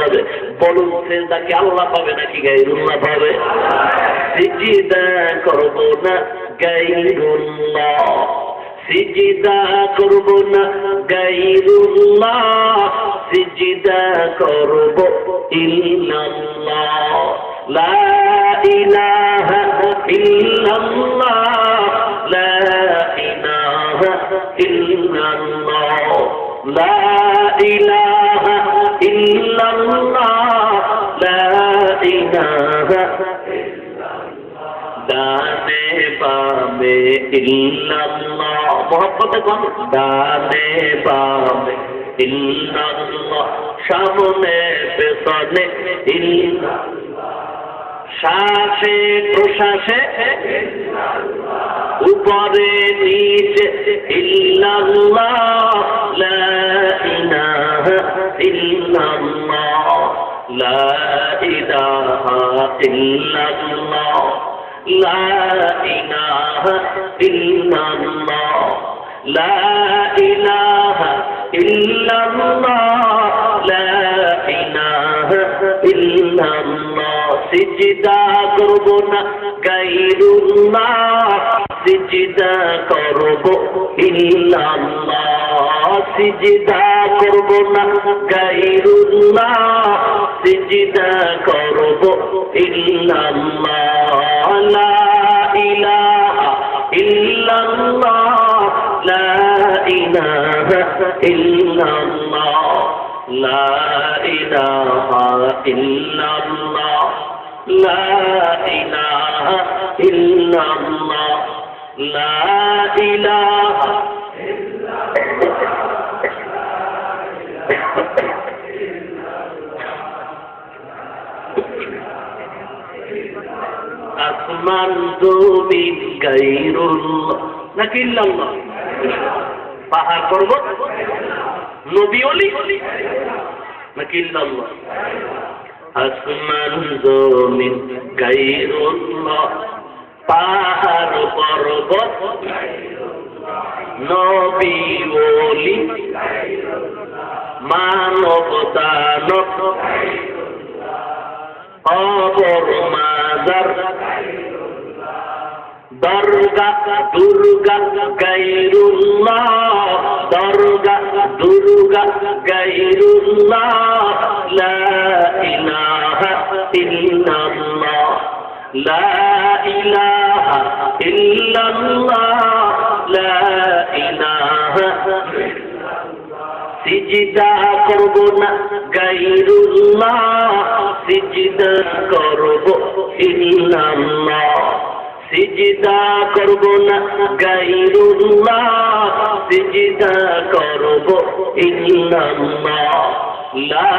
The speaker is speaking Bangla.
পাবে। বলুন সেজদা কি আল্লাহ পাবে নাকি গায়রুল্লাহ পাবে? সিজদা করব না গায়রুল্লাহ, সিজদা করব না গায়রুল্লাহ, সিজদা করব ইল্লাল্লাহ। লা ইলাহা ইল্লাল্লাহ, লা ইলাহা ইল্লাল্লাহ, লা ইলাহা ইল্লাল্লাহ, লা ইলাহা দানে বামে ইল্লাল্লাহ। মোহাম্মতে কোন দানে বামে ইল্লাল্লাহ, সামনে পেছনে ইল্লাল্লাহ, শ্বাসে প্রশ্বাসে উপরে নিচে ইল্লাল্লাহ, লা ইলাহা ইল্লাল্লাহ, লা ইলাহা ইল্লাল্লাহ, লা ইলাহা ইল্লাল্লাহ, লা ইলাহা ইল্লাল্লাহ, লা ইলাহা ইল্লাল্লাহ। সিজদা করব না গায়রুল্লাহ, সিজদা করব ইল্লাল্লাহ, সিজদা করব না গায়রুল্লাহ, সিজদা করব ইল্লাল্লাহ। লা ইলাহা ইল্লাল্লাহ, লা ইলাহা ইল্লাল্লাহ, লা ইলাহা ইল্লাল্লাহ, লা ইলাহা ইল্লাল্লাহ, লা ইলাহা আসমান জমিন গায়রুল্লাহ নাকি ইল্লাল্লাহ? পাহাড় পর্বত নবী ওলি নাকি ইল্লাল্লাহ? আসমান জমিন গায়রুল্লাহ, পাহাড় পর্বত নবী ওলি, মানব দানব কবর মাজার দরগা দুর্গা গায়রুল্লাহ, দরগা দুর্গা গায়রুল্লাহ, লা ইলাহা ইল্লাল্লাহ, লা ইলাহা ইল্লাল্লাহ, লা ইলাহা। সিজদা করব না গায়রুল্লাহ, সিজদা করব ইল্লাল্লাহ, সিজদা করব না গায়রুল্লাহ, সিজদা করব ইল্লাল্লাহ, লা